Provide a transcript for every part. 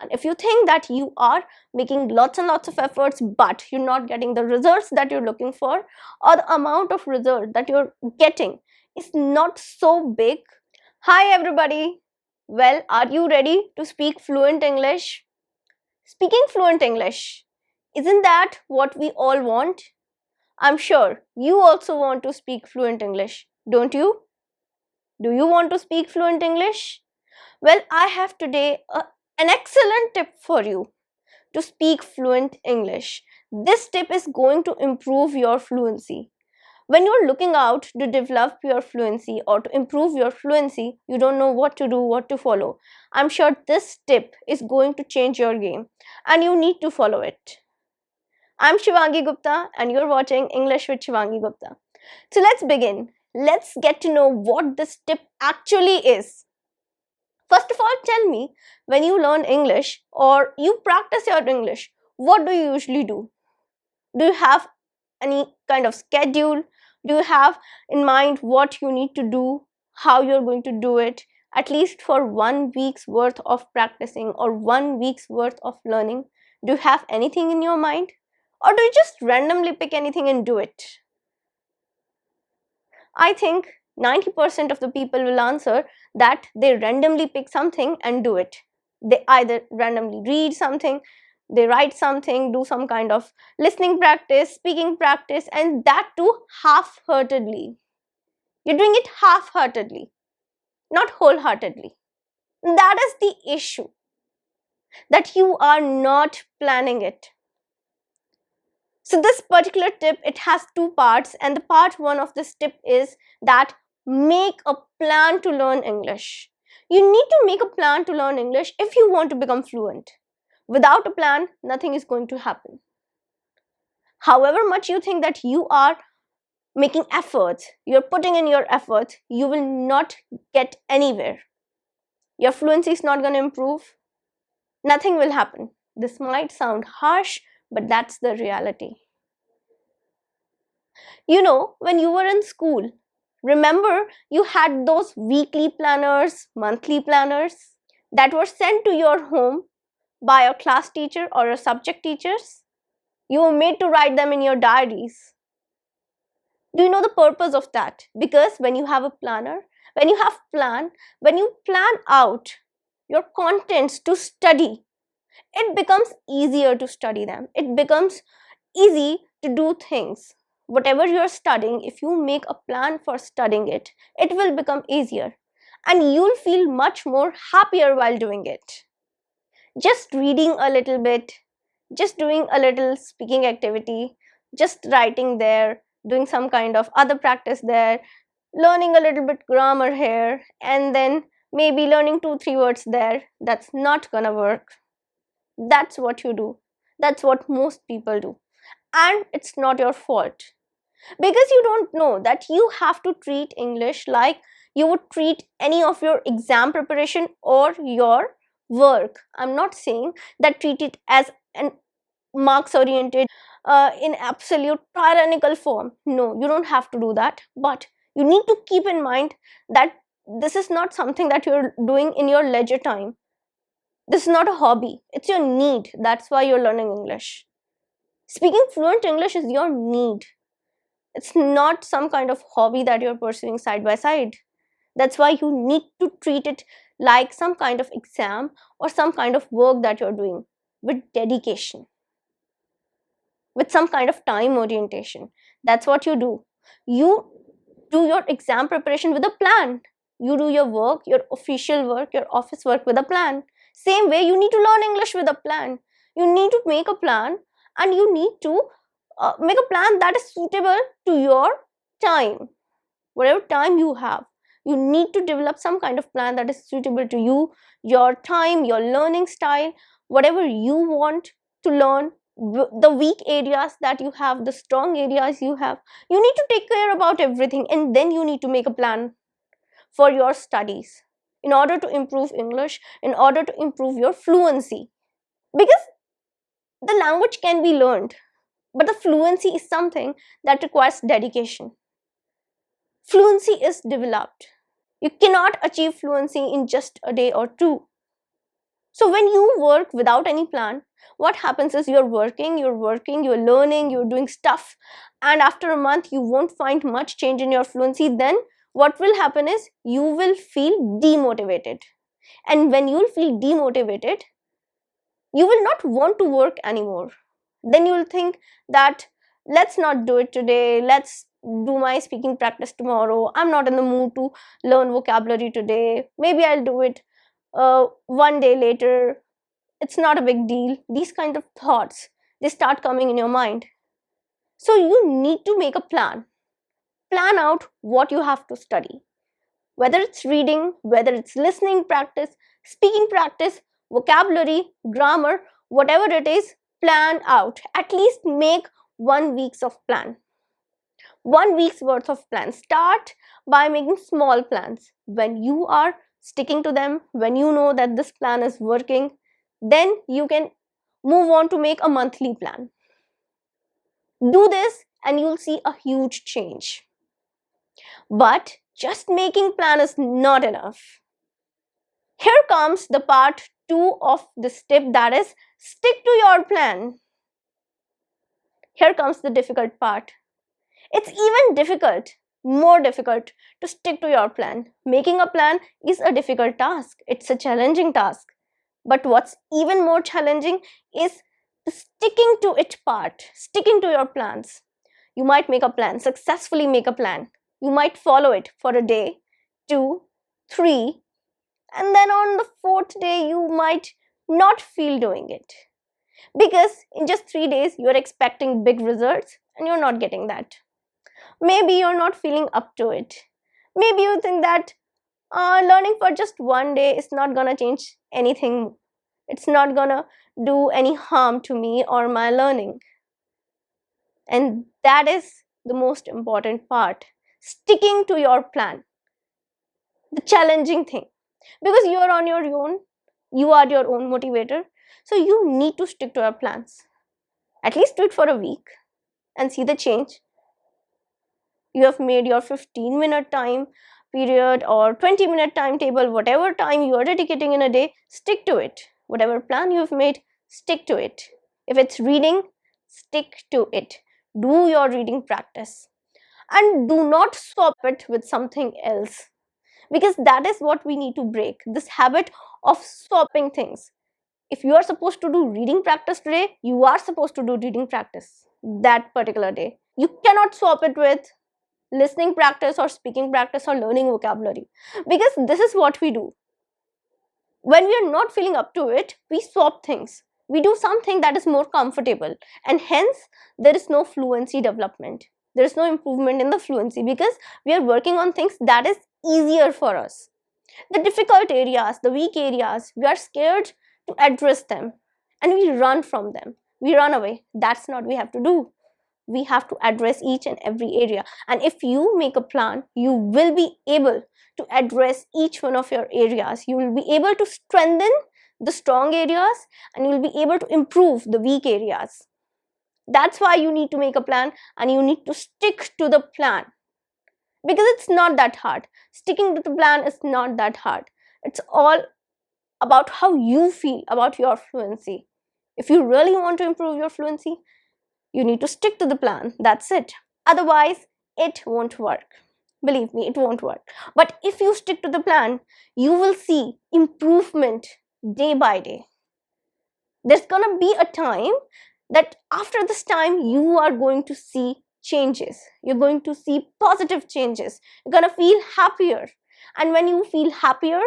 And if you think that you are making lots and lots of efforts but you're not getting the results that you're looking for, or the amount of result that you're getting is not so big. Hi everybody. Well, are you ready to speak fluent English? Speaking fluent English, isn't that what we all want? I'm sure you also want to speak fluent English, don't you? Do you want to speak fluent English? Well, I have today an excellent tip for you to speak fluent English. This tip is going to improve your fluency. When you're looking out to develop your fluency or to improve your fluency, you don't know what to do, what to follow. I'm sure this tip is going to change your game and you need to follow it. I'm Shivangi Gupta and you're watching English with Shivangi Gupta. So let's begin. Let's get to know what this tip actually is. First of all, tell me, when you learn English or you practice your English, what do you usually do? Do you have any kind of schedule? Do you have in mind what you need to do, how you're going to do it, at least for 1 week's worth of practicing or 1 week's worth of learning? Do you have anything in your mind? Or do you just randomly pick anything and do it? I think 90% of the people will answer that they randomly pick something and do it. They either randomly read something, they write something, do some kind of listening practice, speaking practice, and that too half-heartedly. You're doing it half-heartedly, not wholeheartedly. That is the issue, that you are not planning it. So this particular tip, it has two parts, and the part one of this tip is that make a plan to learn English. You need to make a plan to learn English if you want to become fluent. Without a plan, nothing is going to happen. However much you think that you are making efforts, you're putting in your efforts, you will not get anywhere. Your fluency is not going to improve. Nothing will happen. This might sound harsh, but that's the reality. You know, when you were in school, remember you had those weekly planners, monthly planners that were sent to your home by a class teacher or a subject teachers? You were made to write them in your diaries. Do you know the purpose of that? Because when you have a planner, when you plan out your contents to study, it becomes easier to study them. It becomes easy to do things. Whatever you're studying, if you make a plan for studying it, it will become easier. And you'll feel much more happier while doing it. Just reading a little bit, just doing a little speaking activity, just writing there, doing some kind of other practice there, learning a little bit grammar here, and then maybe learning 2-3 words there, that's not gonna work. That's what you do. That's what most people do. And it's not your fault. Because you don't know that you have to treat English like you would treat any of your exam preparation or your work. I'm not saying that treat it as an marks oriented in absolute tyrannical form. No, you don't have to do that. But you need to keep in mind that this is not something that you're doing in your leisure time. This is not a hobby. It's your need. That's why you're learning English. Speaking fluent English is your need. It's not some kind of hobby that you're pursuing side by side. That's why you need to treat it like some kind of exam or some kind of work that you're doing with dedication, with some kind of time orientation. That's what you do. You do your exam preparation with a plan. You do your work, your official work, your office work with a plan. Same way, you need to learn English with a plan. You need to make a plan, and you need to make a plan that is suitable to your time. Whatever time you have, you need to develop some kind of plan that is suitable to you, your time, your learning style, whatever you want to learn, the weak areas that you have, the strong areas you have. You need to take care about everything, and then you need to make a plan for your studies in order to improve English, in order to improve your fluency. Because the language can be learned, but the fluency is something that requires dedication. Fluency is developed. You cannot achieve fluency in just a day or two. So when you work without any plan, what happens is you're working, you're learning, you're doing stuff, and after a month you won't find much change in your fluency. Then what will happen is you will feel demotivated. And when you'll feel demotivated, you will not want to work anymore. Then you'll think that let's not do it today, let's do my speaking practice tomorrow. I'm not in the mood to learn vocabulary today. Maybe I'll do it one day later. It's not a big deal. These kind of thoughts, they start coming in your mind. So you need to make a plan. Plan out what you have to study. Whether it's reading, whether it's listening practice, speaking practice, vocabulary, grammar, whatever it is, plan out. At least make 1 week's of plan. 1 week's worth of plan. Start by making small plans. When you are sticking to them, when you know that this plan is working, then you can move on to make a monthly plan. Do this and you'll see a huge change. But just making plan is not enough. Here comes the part 2 of this tip, that is stick to your plan. Here comes the difficult part. It's even difficult, more difficult to stick to your plan. Making a plan is a difficult task. It's a challenging task. But what's even more challenging is the sticking to it part, sticking to your plans. You might make a plan, successfully make a plan. You might follow it for a day, 2, 3, and then on the 4th day, you might not feel doing it. Because in just 3 days, you're expecting big results and you're not getting that. Maybe you're not feeling up to it. Maybe you think that learning for just 1 day is not gonna change anything. It's not gonna do any harm to me or my learning. And that is the most important part. Sticking to your plan. The challenging thing. Because you are on your own. You are your own motivator. So you need to stick to your plans. At least do it for a week and see the change. You have made your 15-minute time period or 20-minute timetable, whatever time you are dedicating in a day, stick to it. Whatever plan you have made, stick to it. If it's reading, stick to it. Do your reading practice. And do not swap it with something else. Because that is what we need to break. This habit of swapping things. If you are supposed to do reading practice today, you are supposed to do reading practice that particular day. You cannot swap it with listening practice or speaking practice or learning vocabulary. Because this is what we do. When we are not feeling up to it, we swap things. We do something that is more comfortable. And hence, there is no fluency development. There is no improvement in the fluency because we are working on things that is easier for us. The difficult areas, the weak areas, we are scared to address them and we run from them. We run away. That's not what we have to do. We have to address each and every area. And if you make a plan, you will be able to address each one of your areas. You will be able to strengthen the strong areas and you will be able to improve the weak areas. That's why you need to make a plan and you need to stick to the plan. Because it's not that hard. Sticking to the plan is not that hard. It's all about how you feel about your fluency. If you really want to improve your fluency, you need to stick to the plan. That's it. Otherwise, it won't work. Believe me, it won't work. But if you stick to the plan, you will see improvement day by day. There's gonna be a time that after this time, you are going to see changes. You're going to see positive changes. You're gonna feel happier. And when you feel happier,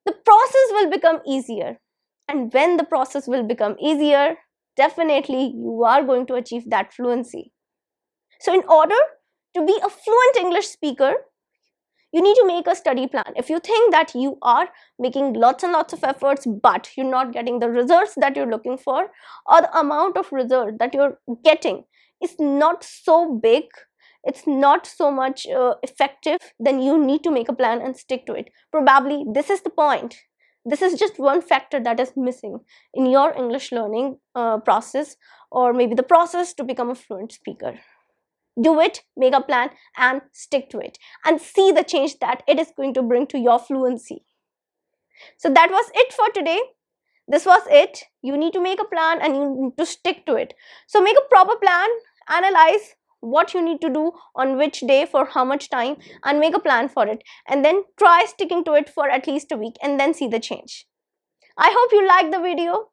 the process will become easier. And when the process will become easier, definitely you are going to achieve that fluency. So in order to be a fluent English speaker, you need to make a study plan. If you think that you are making lots and lots of efforts, but you're not getting the results that you're looking for, or the amount of result that you're getting is not so big, it's not so much effective, then you need to make a plan and stick to it. Probably this is the point. This is just one factor that is missing in your English learning process, or maybe the process to become a fluent speaker. Do it, make a plan and stick to it and see the change that it is going to bring to your fluency. So that was it for today. This was it. You need to make a plan and you need to stick to it. So make a proper plan, analyze what you need to do on which day for how much time, and make a plan for it, and then try sticking to it for at least a week and then see the change. I hope you liked the video.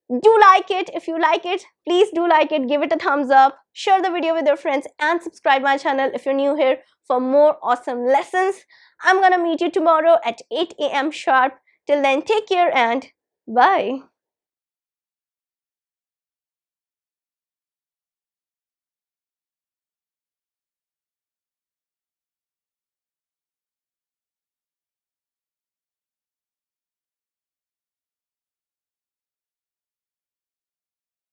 Do like it. If you like it, please do like it, give it a thumbs up, share the video with your friends, and subscribe my channel if you're new here for more awesome lessons. I'm gonna meet you tomorrow at 8 a.m. sharp. Till then, take care and bye.